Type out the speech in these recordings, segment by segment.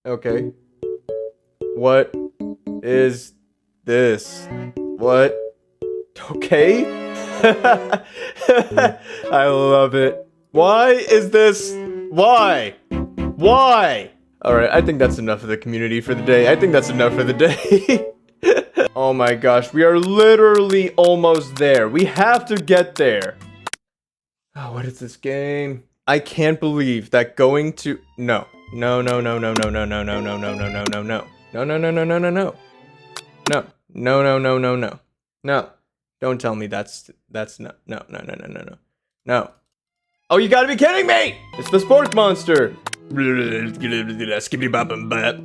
Okay. What is this? What? Okay. I love it. Why is this? Why? Why? Alright, I think that's enough of the community for the day. I think that's enough for the day. Oh my gosh, we are literally almost there. We have to get there. Oh, what is this game? I can't believe that going to... No. No, no, no, no, no, no, no, no, no, no, no, no, no, no. No, no, no, no, no, no, no. No. No, no, no, no, no. No. Don't tell me that's no, no, no, no, no, no, no. No. Oh, you gotta be kidding me! It's the sports monster. Skippity bop and bop.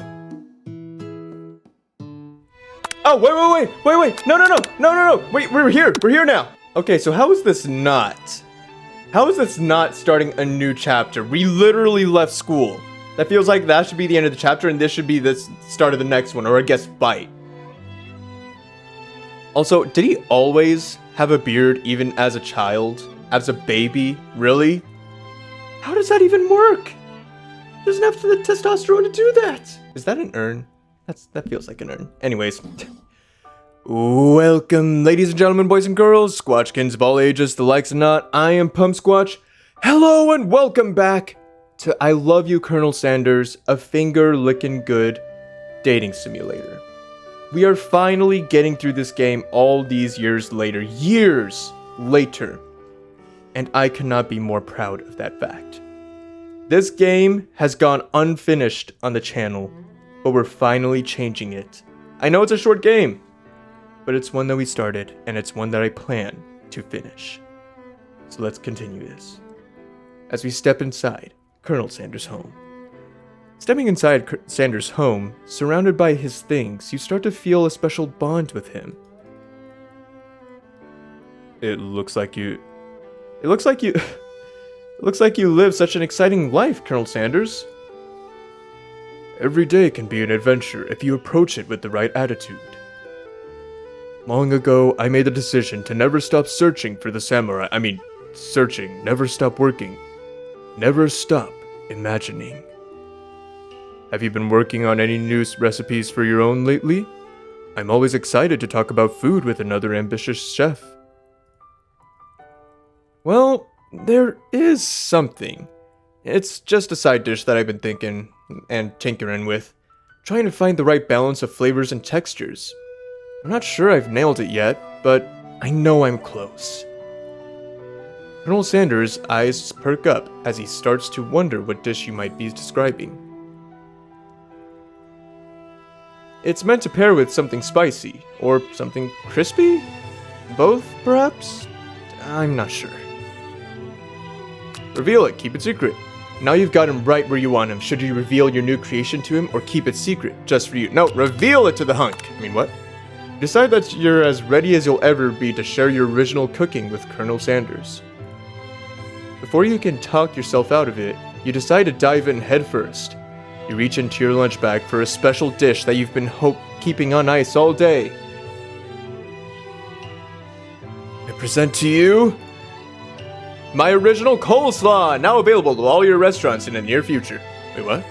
Oh, wait. No, no, no, no, no, no. Wait, we're here. We're here now. Okay, so how is this not? How is this not starting a new chapter? We literally left school. That feels like that should be the end of the chapter, and this should be the start of the next one, or I guess bite. Also, did he always have a beard even as a child? As a baby? Really? How does that even work? He doesn't have the testosterone to do that. Is that an urn? That feels like an urn. Anyways. Welcome, ladies and gentlemen, boys and girls, Squatchkins of all ages, the likes and not. I am Pump Squatch. Hello and welcome back to I Love You, Colonel Sanders, a finger-licking good dating simulator. We are finally getting through this game all these years later. Years later. And I cannot be more proud of that fact. This game has gone unfinished on the channel, but we're finally changing it. I know it's a short game, but it's one that we started, and it's one that I plan to finish. So let's continue this. As we step inside Colonel Sanders' home. Stepping inside Sanders' home, surrounded by his things, you start to feel a special bond with him. It looks like you live such an exciting life, Colonel Sanders. Every day can be an adventure if you approach it with the right attitude. Long ago, I made the decision to never stop searching for the samurai. Searching, never stop working, never stop imagining. Have you been working on any new recipes for your own lately? I'm always excited to talk about food with another ambitious chef. Well, there is something. It's just a side dish that I've been thinking and tinkering with, trying to find the right balance of flavors and textures. I'm not sure I've nailed it yet, but I know I'm close. Colonel Sanders' eyes perk up as he starts to wonder what dish you might be describing. It's meant to pair with something spicy, or something crispy? Both, perhaps? I'm not sure. Reveal it, keep it secret. Now you've got him right where you want him. Should you reveal your new creation to him, or keep it secret, just for you? No, reveal it to the hunk! What? Decide that you're as ready as you'll ever be to share your original cooking with Colonel Sanders. Before you can talk yourself out of it, you decide to dive in headfirst. You reach into your lunch bag for a special dish that you've been keeping on ice all day. I present to you my original coleslaw, now available to all your restaurants in the near future. Wait, what?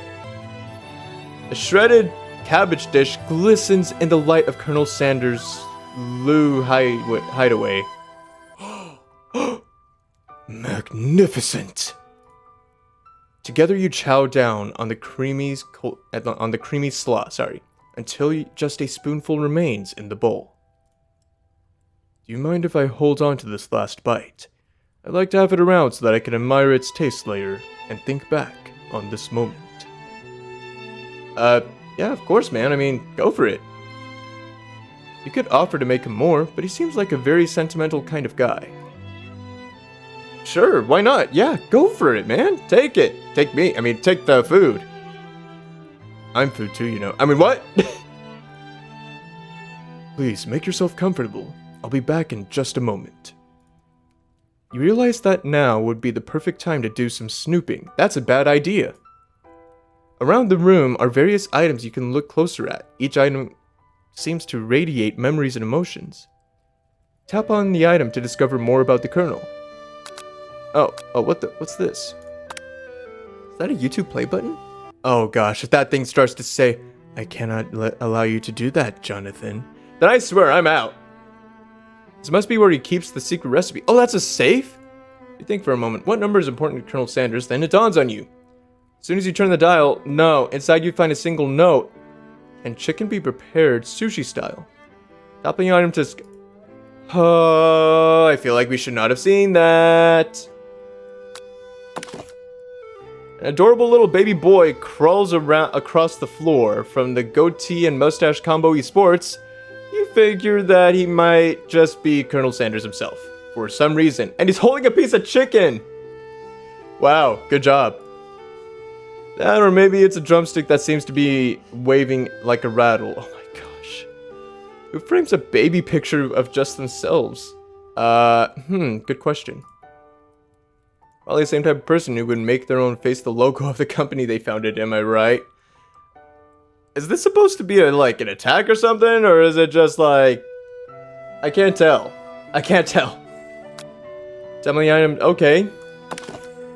A shredded cabbage dish glistens in the light of Colonel Sanders' hideaway. Magnificent! Together you chow down on the creamy slaw, until just a spoonful remains in the bowl. Do you mind if I hold on to this last bite? I'd like to have it around so that I can admire its taste later and think back on this moment. Yeah, of course, man. Go for it. You could offer to make him more, but he seems like a very sentimental kind of guy. Sure, why not? Yeah, go for it, man. Take it. Take me. Take the food. I'm food too, you know. What? Please, make yourself comfortable. I'll be back in just a moment. You realize that now would be the perfect time to do some snooping. That's a bad idea. Around the room are various items you can look closer at. Each item seems to radiate memories and emotions. Tap on the item to discover more about the Colonel. Oh, what's this? Is that a YouTube play button? Oh gosh, if that thing starts to say, I cannot allow you to do that, Jonathan, then I swear I'm out. This must be where he keeps the secret recipe. Oh, that's a safe? You think for a moment, what number is important to Colonel Sanders? Then it dawns on you. As soon as you turn the dial, no. Inside you find a single note. And chicken be prepared sushi style. Toppling item to... Oh, I feel like we should not have seen that. An adorable little baby boy crawls around across the floor. From the goatee and mustache combo he sports, you figure that he might just be Colonel Sanders himself. For some reason. And he's holding a piece of chicken! Wow, good job. That, or maybe it's a drumstick that seems to be waving like a rattle. Oh my gosh. Who frames a baby picture of just themselves? Good question. Probably the same type of person who would make their own face the logo of the company they founded, am I right? Is this supposed to be like an attack or something? Or is it just like... I can't tell. I can't tell. Definitely item, okay.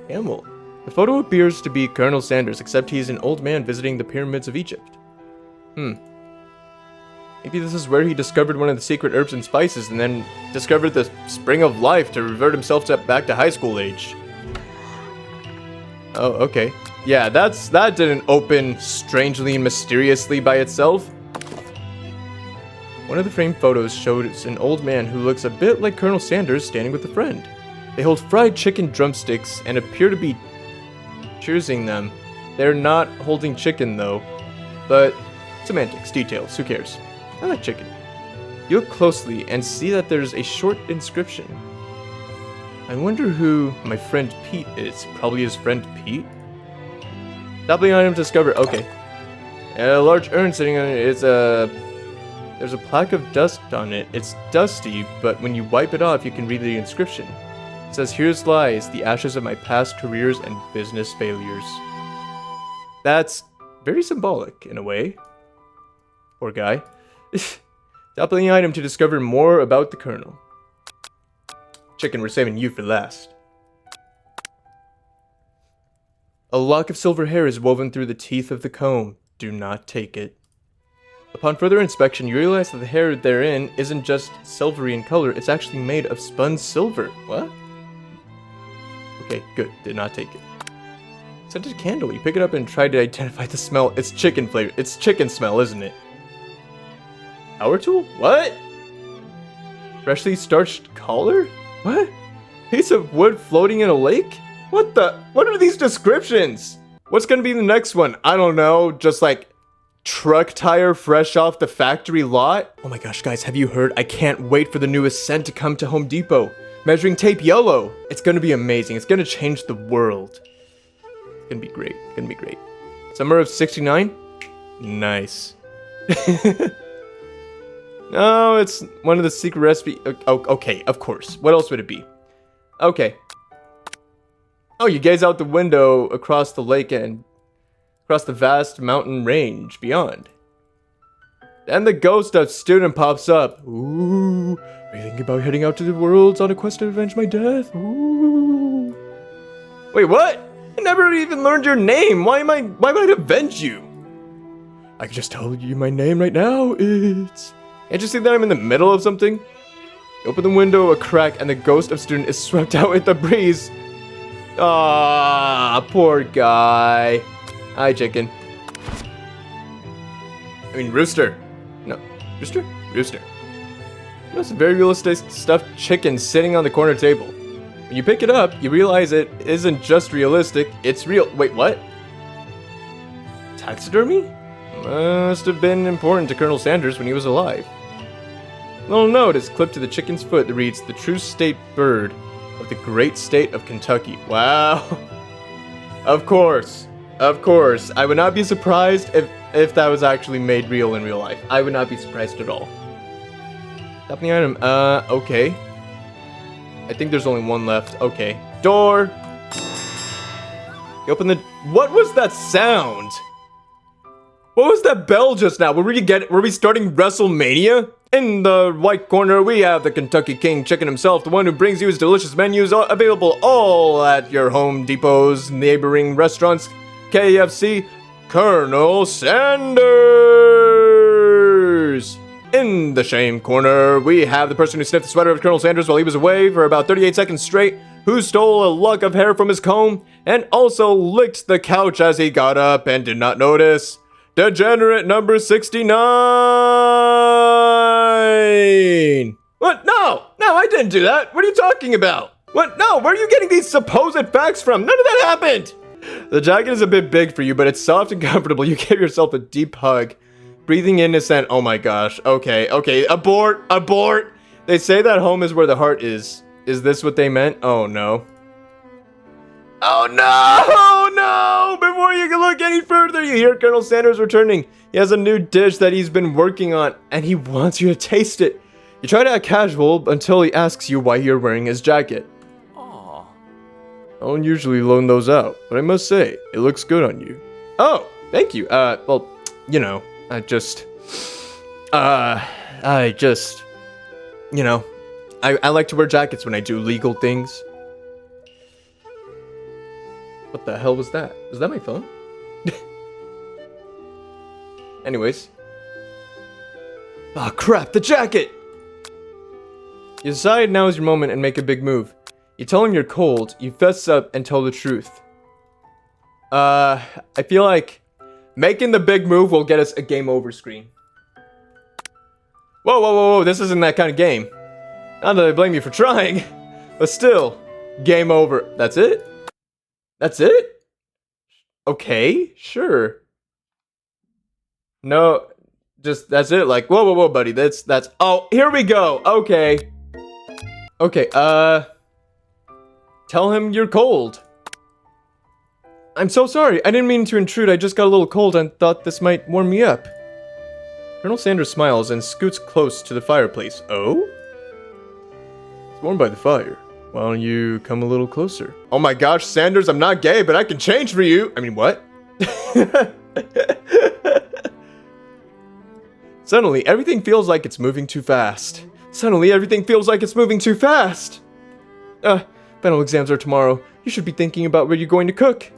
Camel. The photo appears to be Colonel Sanders, except he's an old man visiting the pyramids of Egypt. Maybe this is where he discovered one of the secret herbs and spices, and then discovered the spring of life to revert himself back to high school age. Oh, okay. Yeah, that didn't open strangely and mysteriously by itself. One of the framed photos shows an old man who looks a bit like Colonel Sanders standing with a friend. They hold fried chicken drumsticks and appear to be cheersing them. They're not holding chicken though. But semantics, details, who cares? I like chicken. You look closely and see that there's a short inscription. I wonder who my friend Pete is. Probably his friend Pete? Doubling item discovered. Okay. A large urn sitting on it. There's a plaque of dust on it. It's dusty, but when you wipe it off, you can read the inscription. It says, "Here's lies, the ashes of my past careers and business failures." That's very symbolic, in a way. Poor guy. Doubling item to discover more about the Colonel. Chicken, we're saving you for last. A lock of silver hair is woven through the teeth of the comb. Do not take it. Upon further inspection, you realize that the hair therein isn't just silvery in color, it's actually made of spun silver. What? Okay, good. Did not take it. Scented candle. You pick it up and try to identify the smell. It's chicken flavor. It's chicken smell, isn't it? Power tool? What? Freshly starched collar? What? Piece of wood floating in a lake? What the? What are these descriptions? What's gonna be the next one? I don't know. Just like truck tire fresh off the factory lot? Oh my gosh, guys, have you heard? I can't wait for the newest scent to come to Home Depot. Measuring tape yellow. It's gonna be amazing. It's gonna change the world. It's gonna be great. It's gonna be great. Summer of 69? Nice. No, it's one of the secret recipes. Oh, okay, of course. What else would it be? Okay. Oh, you gaze out the window across the lake and across the vast mountain range beyond. Then the ghost of student pops up. Ooh, are you thinking about heading out to the worlds on a quest to avenge my death? Ooh. Wait, what? I never even learned your name. Why might I avenge you? I can just tell you my name right now. It's... Can't you see that I'm in the middle of something? You open the window a crack and the ghost of student is swept out with the breeze. Ah, poor guy. Hi, chicken. I mean, rooster. No, rooster? Rooster. That's a very realistic stuffed chicken sitting on the corner table. When you pick it up, you realize it isn't just realistic, it's real. Wait, what? Taxidermy? Must have been important to Colonel Sanders when he was alive. Little note is clipped to the chicken's foot that reads, "The true state bird of the great state of Kentucky." Wow. Of course. Of course. I would not be surprised if that was actually made real in real life. I would not be surprised at all. Tap the item. Okay. I think there's only one left. Okay. Door. You open the... What was that sound? What was that bell just now? Were we starting WrestleMania? In the white corner, we have the Kentucky King Chicken himself, the one who brings you his delicious menus, available all at your Home Depot's neighboring restaurants, KFC, Colonel Sanders! In the shame corner, we have the person who sniffed the sweater of Colonel Sanders while he was away for about 38 seconds straight, who stole a lock of hair from his comb, and also licked the couch as he got up and did not notice. Degenerate number 69! What? No, I didn't do that. What are you talking about? What? No, where are you getting these supposed facts from? None of that happened. The jacket is a bit big for you, but it's soft and comfortable. You give yourself a deep hug. Breathing in is oh my gosh. Okay, abort. They say that home is where the heart is. Is this what they meant? Oh no. Oh no! Before you can look any further, you hear Colonel Sanders returning. He has a new dish that he's been working on, and he wants you to taste it. You try to act casual until he asks you why you're wearing his jacket. Aww. I don't usually loan those out, but I must say, it looks good on you. Oh, thank you. Well, you know, I like to wear jackets when I do legal things. What the hell was that? Was that my phone? Anyways. Oh crap, the jacket! You decide now is your moment and make a big move. You tell him you're cold, you fess up and tell the truth. I feel like making the big move will get us a game over screen. Whoa, this isn't that kind of game. Not that I blame you for trying, but still, game over. That's it? That's it? Okay, sure. No, just, that's it, like, whoa, buddy, that's, oh, here we go, okay, tell him you're cold. I'm so sorry, I didn't mean to intrude, I just got a little cold and thought this might warm me up. Colonel Sanders smiles and scoots close to the fireplace. Oh? It's warmed by the fire. Why don't you come a little closer? Oh my gosh, Sanders, I'm not gay, but I can change for you. I mean, what? Suddenly, everything feels like it's moving too fast. Final exams are tomorrow. You should be thinking about where you're going to cook.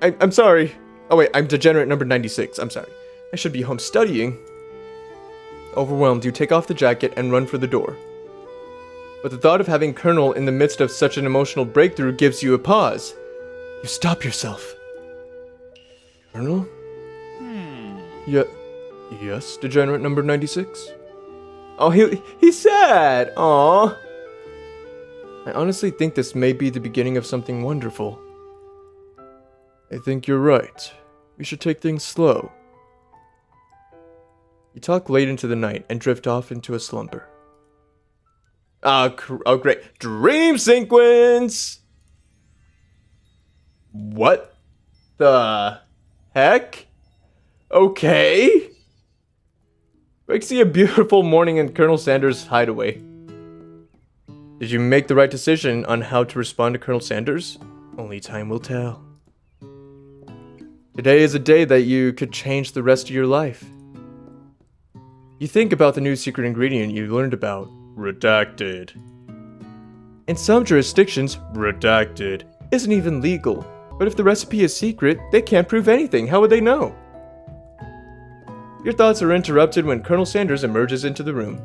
I'm sorry. Oh wait, I'm degenerate number 96. I'm sorry. I should be home studying. Overwhelmed, you take off the jacket and run for the door. But the thought of having Colonel in the midst of such an emotional breakthrough gives you a pause. You stop yourself. Colonel? Yes, degenerate number 96? Oh, he's sad! Aww. I honestly think this may be the beginning of something wonderful. I think you're right. We should take things slow. You talk late into the night and drift off into a slumber. Oh, great. Dream sequence! What the heck? Okay. We see a beautiful morning in Colonel Sanders' hideaway. Did you make the right decision on how to respond to Colonel Sanders? Only time will tell. Today is a day that you could change the rest of your life. You think about the new secret ingredient you learned about. Redacted. In some jurisdictions, redacted isn't even legal. But if the recipe is secret, they can't prove anything. How would they know? Your thoughts are interrupted when Colonel Sanders emerges into the room.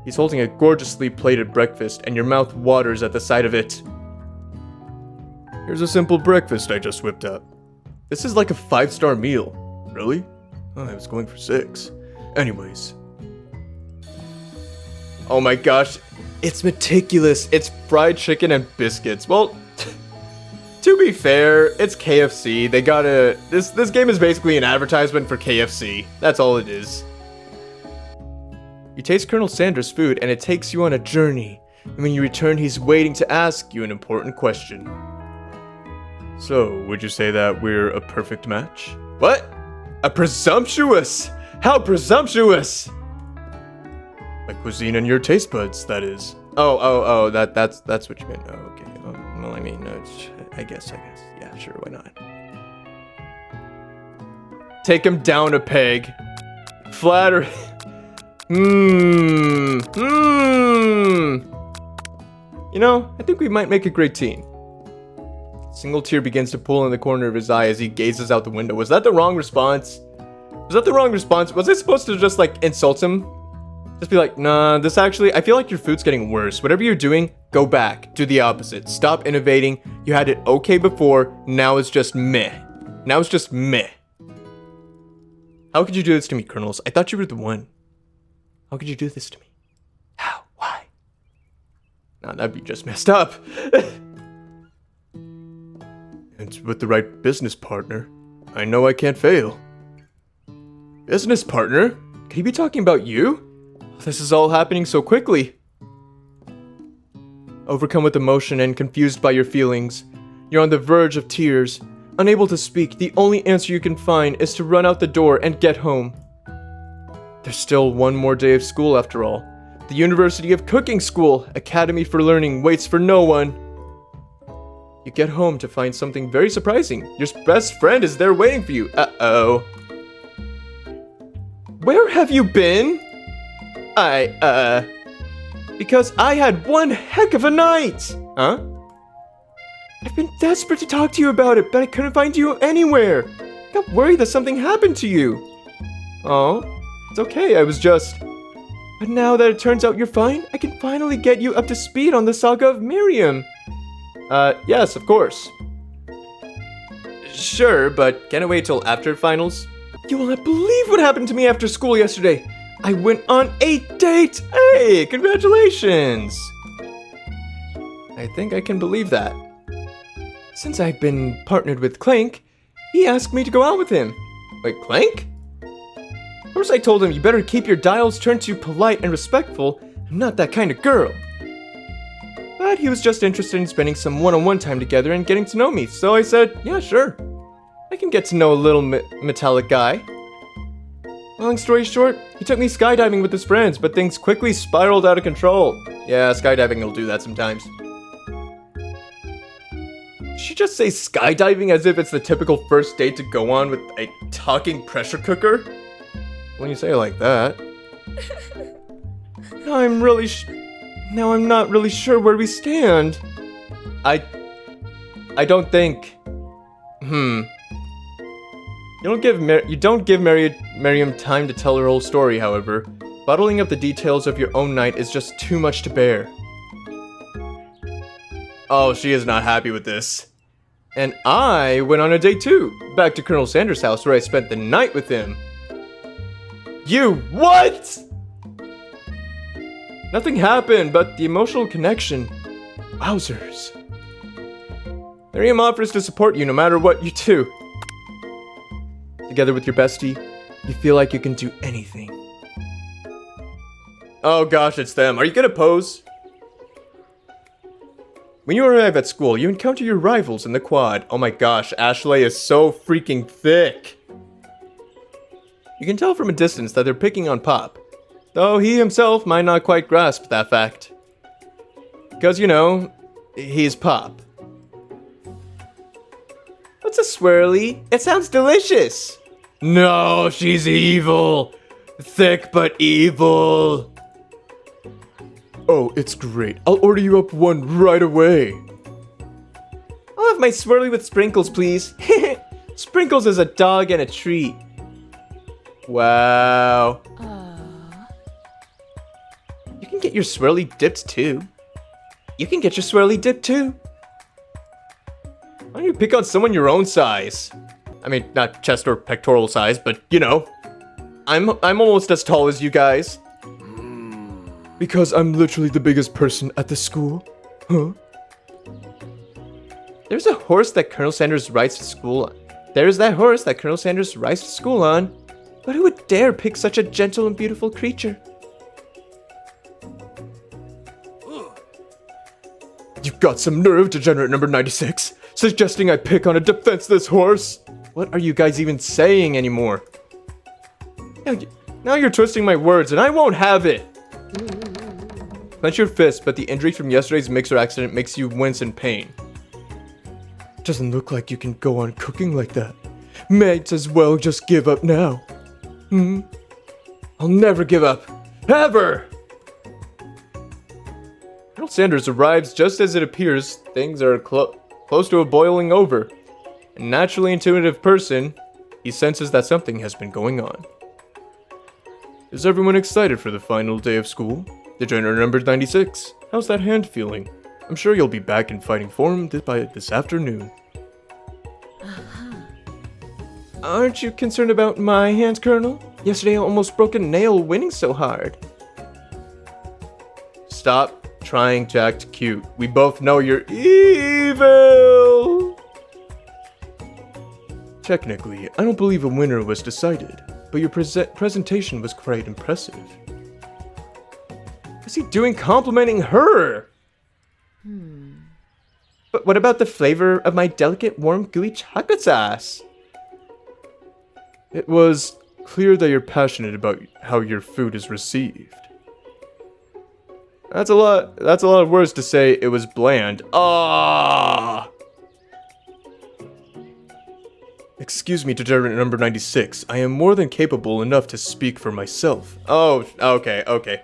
He's holding a gorgeously plated breakfast, and your mouth waters at the sight of it. Here's a simple breakfast I just whipped up. This is like a 5-star meal. Really? Oh, I was going for 6. Anyways. Oh my gosh, it's meticulous. It's fried chicken and biscuits. Well, to be fair, it's KFC. They gotta... This game is basically an advertisement for KFC. That's all it is. You taste Colonel Sanders' food and it takes you on a journey. And when you return, he's waiting to ask you an important question. So, would you say that we're a perfect match? What? A presumptuous? How presumptuous? My cuisine and your taste buds, that is. Oh, that's what you meant. Oh, okay. Well, I mean, I guess. Yeah, sure, why not? Take him down a peg. Flattery. You know, I think we might make a great team. Single tear begins to pool in the corner of his eye as he gazes out the window. Was that the wrong response? Was that the wrong response? Was I supposed to just, like, insult him? Just be like, nah, this actually, I feel like your food's getting worse. Whatever you're doing, go back. Do the opposite. Stop innovating. You had it okay before. Now it's just meh. Now it's just meh. How could you do this to me, Colonels? I thought you were the one. How could you do this to me? How? Why? Nah, that'd be just messed up. And with the right business partner, I know I can't fail. Business partner? Could he be talking about you? This is all happening so quickly. Overcome with emotion and confused by your feelings, you're on the verge of tears. Unable to speak, the only answer you can find is to run out the door and get home. There's still one more day of school after all. The University of Cooking School, Academy for Learning, waits for no one. You get home to find something very surprising. Your best friend is there waiting for you. Uh-oh. Where have you been? Because I had one heck of a night! Huh? I've been desperate to talk to you about it, but I couldn't find you anywhere. I got worried that something happened to you. Oh, it's okay, I was just... But now that it turns out you're fine, I can finally get you up to speed on the saga of Miriam. Yes, of course. Sure, but can I wait till after finals? You will not believe what happened to me after school yesterday. I went on a date! Hey, congratulations! I think I can believe that. Since I've been partnered with Clank, he asked me to go out with him. Wait, Clank? Of course I told him you better keep your dials turned to polite and respectful. I'm not that kind of girl. But he was just interested in spending some one-on-one time together and getting to know me, so I said, yeah, sure. I can get to know a little metallic guy. Long story short, he took me skydiving with his friends, but things quickly spiraled out of control. Yeah, skydiving will do that sometimes. Did she just say skydiving as if it's the typical first date to go on with a talking pressure cooker? When you say it like that. Now I'm not really sure where we stand. I don't think... You don't give Miriam time to tell her whole story, however. Bottling up the details of your own night is just too much to bear. Oh, she is not happy with this. And I went on a date too, back to Colonel Sanders' house where I spent the night with him. You what? Nothing happened, but the emotional connection. Wowzers. Miriam offers to support you no matter what you do. Together with your bestie, you feel like you can do anything. Oh gosh, it's them. Are you gonna pose? When you arrive at school, you encounter your rivals in the quad. Oh my gosh, Ashley is so freaking thick. You can tell from a distance that they're picking on Pop, though he himself might not quite grasp that fact. Because, you know, he's Pop. What's a swirly? It sounds delicious. No, she's evil. Thick but evil. Oh, it's great. I'll order you up one right away. I'll have my swirly with sprinkles, please. Sprinkles is a dog and a treat. Wow. You can get your swirly dipped too. You can get your swirly dipped too. Why don't you pick on someone your own size? I mean, not chest or pectoral size, but you know. I'm almost as tall as you guys. Because I'm literally the biggest person at the school? Huh? There's a horse that Colonel Sanders rides to school on. There's that horse that Colonel Sanders rides to school on. But who would dare pick such a gentle and beautiful creature? You've got some nerve, degenerate number 96, suggesting I pick on a defenseless horse. What are you guys even saying anymore? Now you're twisting my words, and I won't have it. Clench your fist, but the injury from yesterday's mixer accident makes you wince in pain. Doesn't look like you can go on cooking like that. Might as well just give up now. I'll never give up. Ever! Colonel Sanders arrives just as it appears things are close close to a boiling over. A naturally intuitive person, he senses that something has been going on. Is everyone excited for the final day of school? Degenerate number 96. How's that hand feeling? I'm sure you'll be back in fighting form by this afternoon. Aren't you concerned about my hand, Colonel? Yesterday I almost broke a nail winning so hard. Stop trying to act cute. We both know you're evil! Technically, I don't believe a winner was decided, but your presentation was quite impressive. What's he doing complimenting her? But what about the flavor of my delicate, warm, gooey chocolate sauce? It was clear that you're passionate about how your food is received. That's a lot of words to say it was bland. Ah! Excuse me, degenerate number 96. I am more than capable enough to speak for myself. Oh, okay.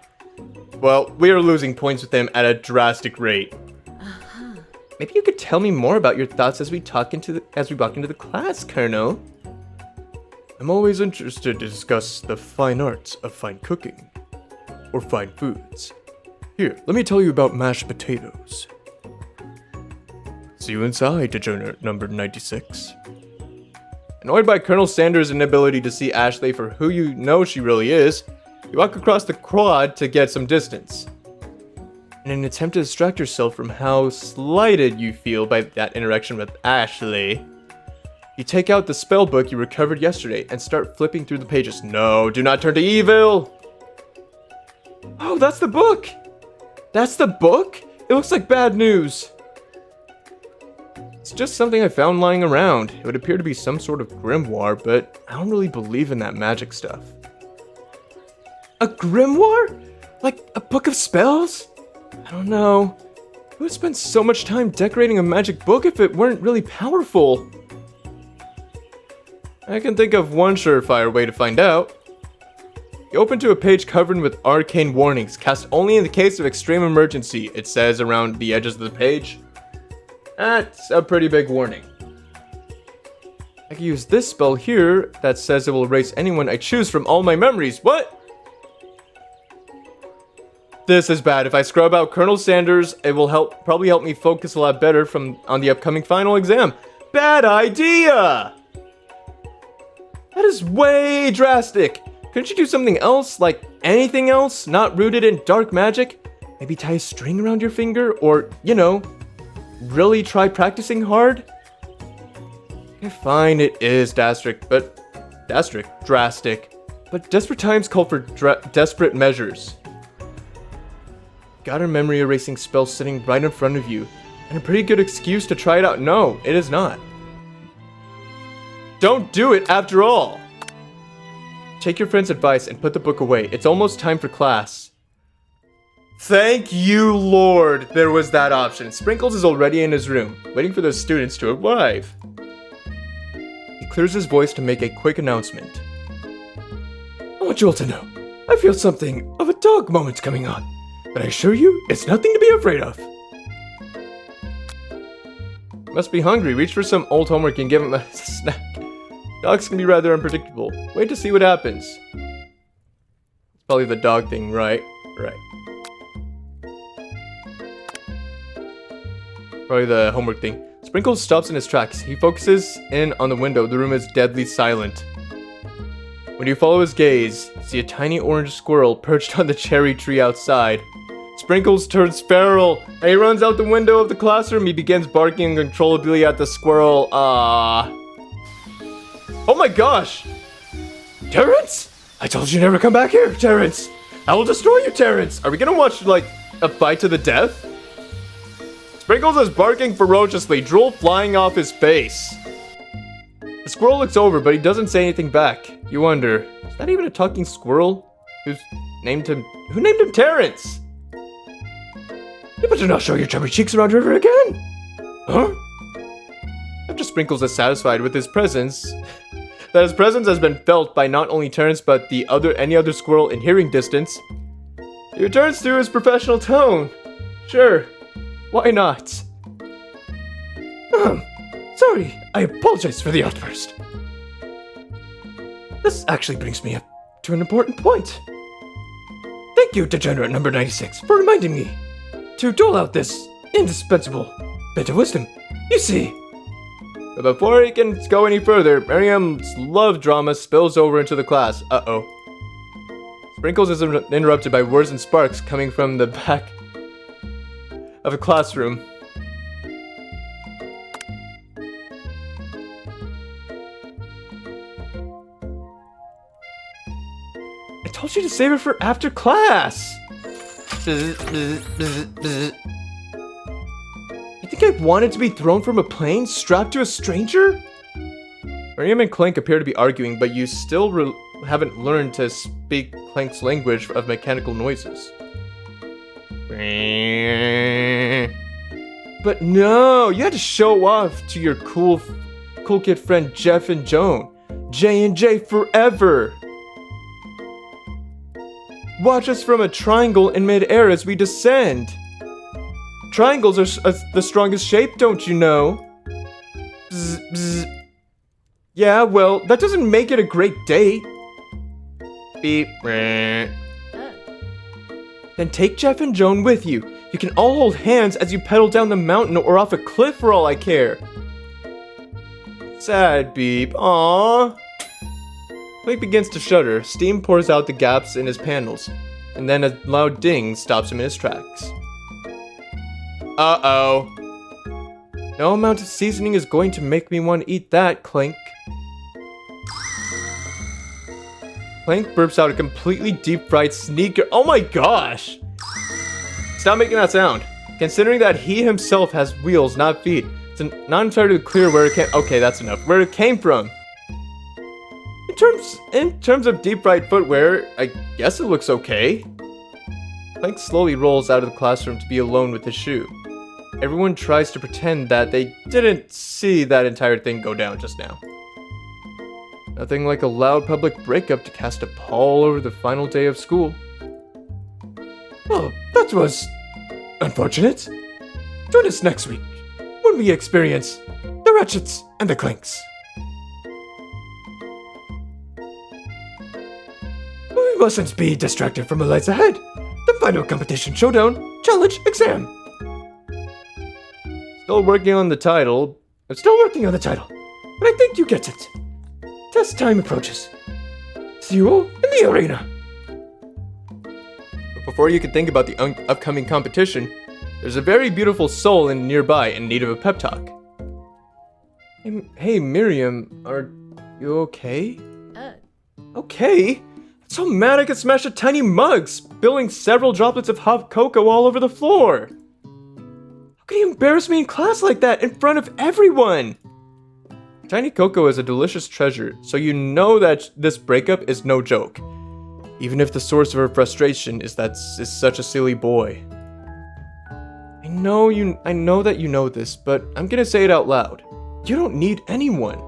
Well, we are losing points with him at a drastic rate. Maybe you could tell me more about your thoughts as we walk into the class, Colonel. I'm always interested to discuss the fine arts of fine cooking, or fine foods. Here, let me tell you about mashed potatoes. See you inside, degenerate number 96. Annoyed by Colonel Sanders' inability to see Ashley for who you know she really is, you walk across the quad to get some distance. In an attempt to distract yourself from how slighted you feel by that interaction with Ashley, you take out the spell book you recovered yesterday and start flipping through the pages. No, do not turn to evil! Oh, that's the book! That's the book? It looks like bad news. It's just something I found lying around. It would appear to be some sort of grimoire, but I don't really believe in that magic stuff. A grimoire? Like a book of spells? I don't know. Who would spend so much time decorating a magic book if it weren't really powerful? I can think of one surefire way to find out. You open to a page covered with arcane warnings, cast only in the case of extreme emergency, it says around the edges of the page. That's a pretty big warning. I can use this spell here that says it will erase anyone I choose from all my memories. What? This is bad. If I scrub out Colonel Sanders, it will probably help me focus a lot better on the upcoming final exam. Bad idea! That is way drastic. Couldn't you do something else, like anything else, not rooted in dark magic? Maybe tie a string around your finger, or, you know, really try practicing hard? Okay, fine, it is drastic. But desperate times call for desperate measures. Got a memory erasing spell sitting right in front of you, and a pretty good excuse to try it out. No, it is not. Don't do it after all! Take your friend's advice and put the book away. It's almost time for class. Thank you, Lord, there was that option. Sprinkles is already in his room, waiting for the students to arrive. He clears his voice to make a quick announcement. I want you all to know, I feel something of a dog moment coming on, but I assure you, it's nothing to be afraid of. Must be hungry. Reach for some old homework and give him a snack. Dogs can be rather unpredictable. Wait to see what happens. It's probably the dog thing, right? Right. Probably the homework thing. Sprinkles stops in his tracks. He focuses in on the window. The room is deadly silent. When you follow his gaze, you see a tiny orange squirrel perched on the cherry tree outside. Sprinkles turns feral, and he runs out the window of the classroom. He begins barking uncontrollably at the squirrel. Oh my gosh! Terrence? I told you never come back here, Terrence! I will destroy you, Terrence! Are we gonna watch, like, a fight to the death? Sprinkles is barking ferociously, drool flying off his face. The squirrel looks over, but he doesn't say anything back. You wonder, is that even a talking squirrel? Who named him Terrence? You better not show your chubby cheeks around here again! Huh? After Sprinkles is satisfied with his presence, that his presence has been felt by not only Terrence but any other squirrel in hearing distance, he returns to his professional tone. Sure, why not? Sorry, I apologize for the outburst. This actually brings me up to an important point. Thank you, degenerate number 96, for reminding me to dole out this indispensable bit of wisdom. You see. But before he can go any further, Miriam's love drama spills over into the class. Uh-oh. Sprinkles is interrupted by words and sparks coming from the back of a classroom. I told you to save it for after class! You think I wanted to be thrown from a plane strapped to a stranger? Miriam and Clank appear to be arguing, but you still haven't learned to speak Clank's language of mechanical noises. But no, you had to show off to your cool kid friend Jeff and Joan. J&J forever! Watch us from a triangle in mid-air as we descend. Triangles are the strongest shape, don't you know? Bzz, bzz. Yeah, well, that doesn't make it a great date. Beep. Then take Jeff and Joan with you. You can all hold hands as you pedal down the mountain or off a cliff for all I care. Sad Beep. Aww. Clank begins to shudder. Steam pours out the gaps in his panels, and then a loud ding stops him in his tracks. Uh-oh. No amount of seasoning is going to make me want to eat that, Clank. Clank burps out a completely deep-fried sneaker. Oh my gosh! Stop making that sound. Considering that he himself has wheels, not feet, it's not entirely clear where it came. Okay, that's enough. Where it came from. In terms of deep-fried footwear, I guess it looks okay. Clank slowly rolls out of the classroom to be alone with his shoe. Everyone tries to pretend that they didn't see that entire thing go down just now. Nothing like a loud public breakup to cast a pall over the final day of school. Well, that was unfortunate. Join us next week when we experience the Ratchets and the Clanks. We mustn't be distracted from the lights ahead. The final competition showdown challenge exam. Still working on the title. I'm still working on the title, but I think you get it. Test time approaches. See you all in the arena. But before you can think about the upcoming competition, there's a very beautiful soul nearby in need of a pep talk. Hey Miriam, are you okay? Okay? So mad I could smash a tiny mug, spilling several droplets of hot cocoa all over the floor. How could you embarrass me in class like that in front of everyone? Tiny Coco is a delicious treasure, so you know that this breakup is no joke. Even if the source of her frustration is such a silly boy. I know that you know this, but I'm gonna say it out loud. You don't need anyone.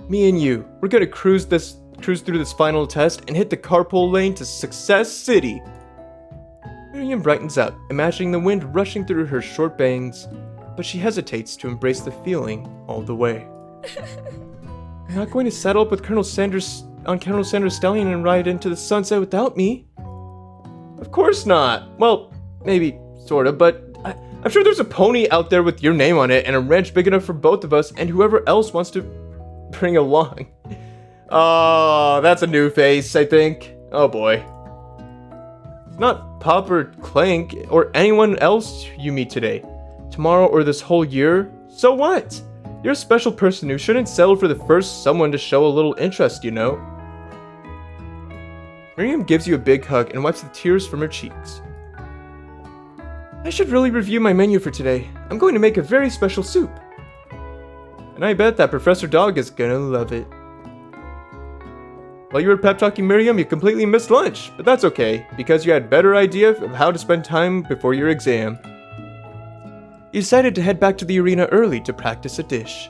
Me and you, we're gonna cruise through this final test and hit the carpool lane to Success City. Miriam brightens up, imagining the wind rushing through her short bangs, but she hesitates to embrace the feeling all the way. You're not going to settle up with Colonel Sanders Stallion and ride into the sunset without me? Of course not. Well, maybe, sorta, but I'm sure there's a pony out there with your name on it and a ranch big enough for both of us and whoever else wants to bring along. Oh, that's a new face, I think. Oh boy. It's not Pop or Clank or anyone else you meet today, tomorrow, or this whole year. So what? You're a special person who shouldn't settle for the first someone to show a little interest, you know? Miriam gives you a big hug and wipes the tears from her cheeks. I should really review my menu for today. I'm going to make a very special soup. And I bet that Professor Dog is gonna love it. While you were pep talking Miriam, you completely missed lunch, but that's okay, because you had a better idea of how to spend time before your exam. You decided to head back to the arena early to practice a dish.